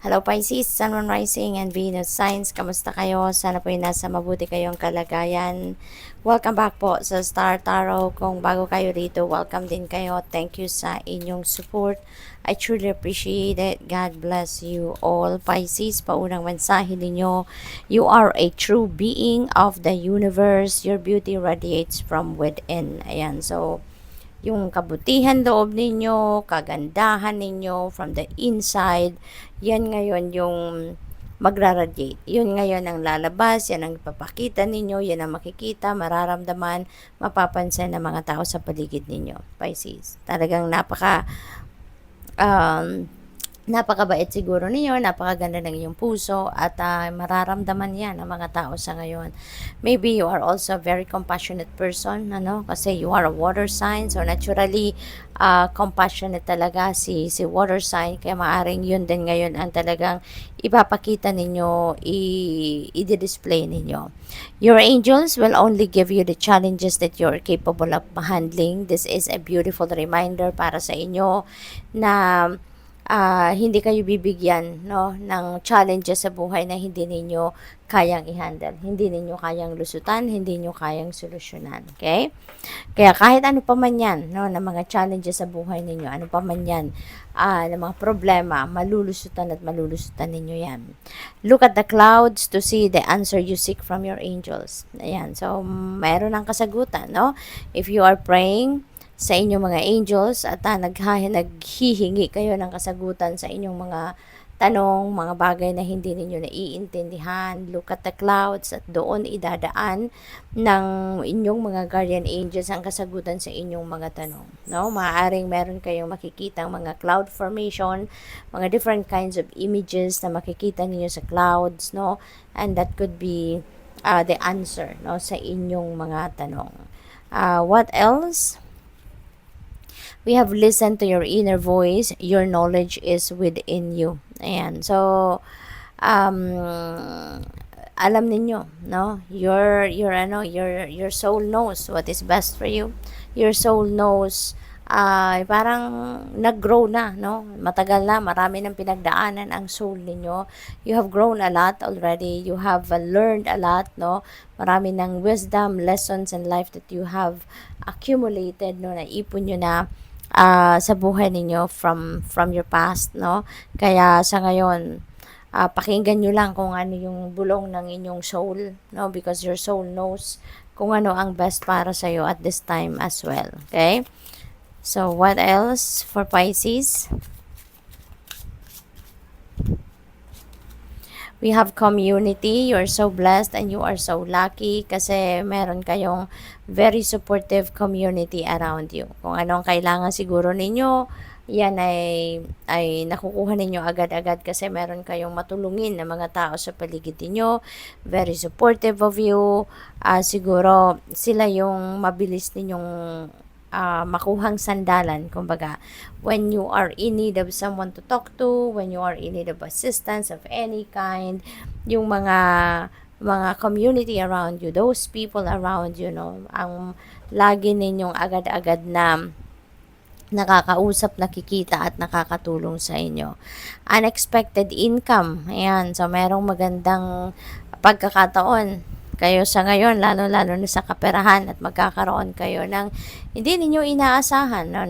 Hello Pisces, Sun, Moon, Rising, and Venus Signs. Kamusta kayo? Sana po nasa mabuti kayong kalagayan. Welcome back po sa Star Tarot. Kung bago kayo rito, welcome din kayo. Thank you sa inyong support. I truly appreciate it. God bless you all. Pisces, paunang mensahe ninyo. You are a true being of the universe. Your beauty radiates from within. Ayan, so yung kabutihan loob ninyo, kagandahan ninyo from the inside, yan ngayon yung magra-radiate. Yun ngayon ang lalabas, yan ang ipapakita ninyo, yan ang makikita, mararamdaman, mapapansin ng mga tao sa paligid ninyo. Pisces. Talagang um, napakabait siguro niyo, napakaganda ng iyong puso at mararamdaman yan ng mga tao sa ngayon. Maybe you are also a very compassionate person, kasi you are a water sign, so naturally compassionate talaga si water sign, kaya maaring yun din ngayon ang talagang ipapakita ninyo, i-display ninyo. Your angels will only give you the challenges that you're capable of handling. This is a beautiful reminder para sa inyo na hindi kayo bibigyan ng challenges sa buhay na hindi ninyo kayang i-handle. Hindi ninyo kayang lusutan, hindi ninyo kayang solusyonan. Okay? Kaya kahit ano pa man yan, ng mga challenges sa buhay ninyo, ano pa man yan, ng mga problema, malulusutan at malulusutan ninyo yan. Look at the clouds to see the answer you seek from your angels. Ayan. So, mayroon ng kasagutan, If you are praying sa inyong mga angels at naghihingi kayo ng kasagutan sa inyong mga tanong, mga bagay na hindi ninyo naiintindihan, look at the clouds at doon idadaan ng inyong mga guardian angels ang kasagutan sa inyong mga tanong. Maaaring meron kayong makikita mga cloud formation, mga different kinds of images na makikita ninyo sa clouds, and that could be the answer, sa inyong mga tanong. What else? We have listened to your inner voice. Your knowledge is within you. Ayan. So, alam ninyo, your soul knows what is best for you. Your soul knows, parang nag-grow na, Matagal na, marami ng pinagdaanan ang soul ninyo. You have grown a lot already. You have learned a lot, Marami ng wisdom, lessons in life that you have accumulated, naipon nyo na sa buhay ninyo from your past, Kaya sa ngayon, pakinggan nyo lang kung ano yung bulong ng inyong soul, Because your soul knows kung ano ang best para sa iyo at this time as well, okay? So, what else for Pisces? We have community. You're so blessed and you are so lucky kasi meron kayong very supportive community around you. Kung anong kailangan siguro ninyo, yan ay nakukuha ninyo agad-agad kasi meron kayong matulungin na mga tao sa paligid ninyo. Very supportive of you. Siguro sila yung mabilis ninyong makuhang sandalan, kumbaga, when you are in need of someone to talk to, when you are in need of assistance of any kind, yung mga community around you, those people around you, ang lagi ninyong agad-agad na nakakausap, nakikita at nakakatulong sa inyo. Unexpected income, ayan, so merong magandang pagkakataon kayo sa ngayon, lalo-lalo na sa kaperahan at magkakaroon kayo ng hindi ninyo inaasahan, na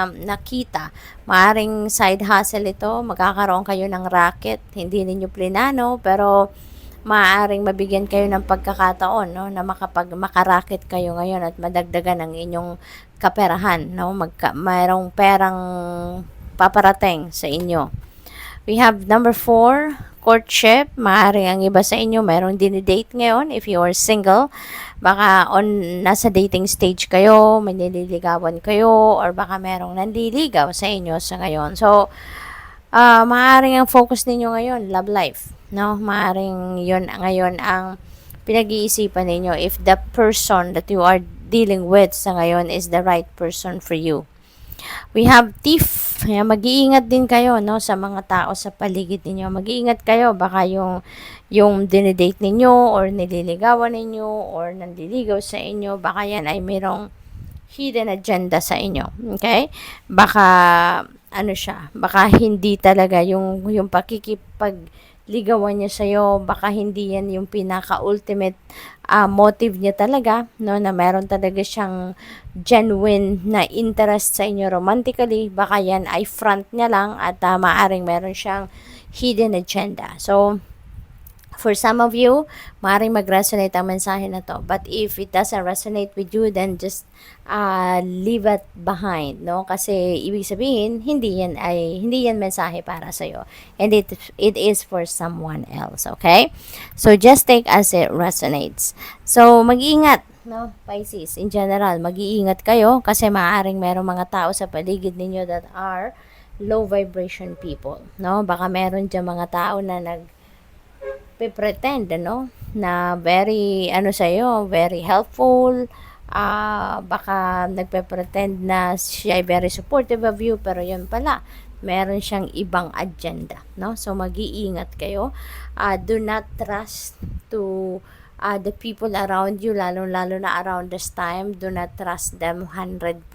nakita. Maaring side hustle ito, magkakaroon kayo ng racket, hindi ninyo plinano, pero maaaring mabigyan kayo ng pagkakataon, na makaraket kayo ngayon at madagdagan ang inyong kaperahan, mayroong perang paparating sa inyo. We have number 4, courtship. Maaaring ang iba sa inyo mayroong dinidate ngayon. If you are single, baka nasa dating stage kayo, may nililigawan kayo, or baka merong nandiligaw sa inyo sa ngayon. So, maaaring ang focus ninyo ngayon, love life. Maaaring yun ngayon ang pinag-iisipan ninyo if the person that you are dealing with sa ngayon is the right person for you. We have thief. Mag-iingat din kayo, sa mga tao sa paligid ninyo. Mag-iingat kayo, baka yung dinidate ninyo or nililigawan ninyo or nandiligaw sa inyo, baka yan ay mayroong hidden agenda sa inyo. Okay? Baka ano siya, baka hindi talaga yung pakikipagligawan niya sa'yo, baka hindi yan yung pinaka-ultimate motive niya talaga, no, na meron talaga siyang genuine na interest sa inyo romantically. Baka yan ay front niya lang at maaring meron siyang hidden agenda. So, for some of you, maaaring mag-resonate ang mensahe na to. But if it doesn't resonate with you, then just leave it behind, no? Kasi ibig sabihin, hindi yan mensahe para sa iyo. And it is for someone else, okay? So just take as it resonates. So mag-iingat, no, Pisces, in general, mag-iingat kayo kasi maaaring merong mga tao sa paligid ninyo that are low vibration people, no? Baka meron diyan mga tao na pretend, ano, na very, ano sa'yo, very helpful, baka nagpe-pretend na siya ay very supportive of you, pero yun pala, meron siyang ibang agenda, no? So, mag-iingat kayo. Do not trust to the people around you, lalo na around this time. Do not trust them 100%,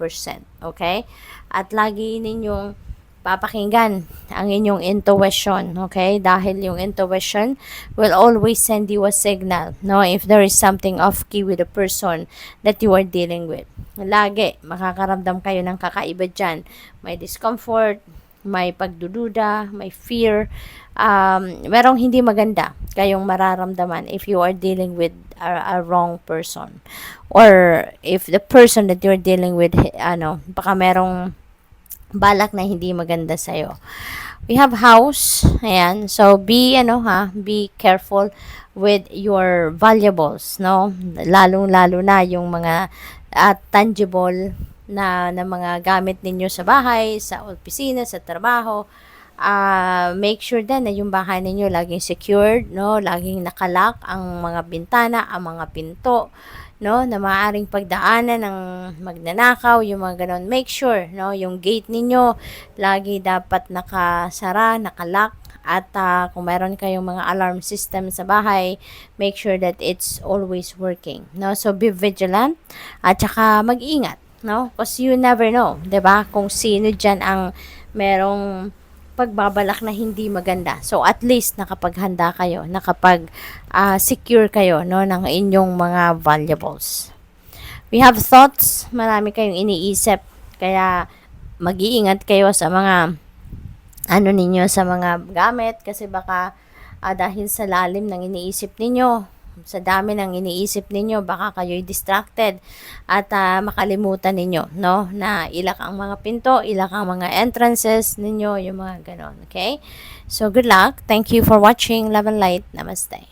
okay? At lagi ninyong papakinggan ang inyong intuition, okay? Dahil yung intuition will always send you a signal, no? If there is something off-key with the person that you are dealing with. Lagi, makakaramdam kayo ng kakaiba dyan. May discomfort, may pagdududa, may fear, merong hindi maganda kayong mararamdaman if you are dealing with a wrong person. Or if the person that you're dealing with, baka merong balak na hindi maganda sa'yo. We have house. Ayan. So, be careful with your valuables, no? Lalo na yung mga tangible na mga gamit ninyo sa bahay, sa opisina, sa trabaho. Make sure din na yung bahay ninyo laging secured, no? Laging nakalock ang mga bintana, ang mga pinto, no, na maaaring pagdaanan ng magnanakaw, yung mga ganon. Make sure, no, yung gate ninyo lagi dapat nakasara, nakalock, at kung meron kayong mga alarm system sa bahay, make sure that it's always working, no? So be vigilant at saka mag-ingat, no? Because you never know, 'di ba? Kung sino diyan ang merong pagbabalak na hindi maganda. So at least nakapaghanda kayo, secure kayo, no, ng inyong mga valuables. We have thoughts, marami kayong iniisip, kaya mag-iingat kayo sa mga sa mga gamit kasi baka dahil sa lalim ng iniisip ninyo, sa dami ng iniisip ninyo, baka kayo'y distracted at makalimutan ninyo, no, na ilak ang mga pinto, ilak ang mga entrances ninyo, yung mga ganon, okay? So, good luck. Thank you for watching. Love and light. Namaste.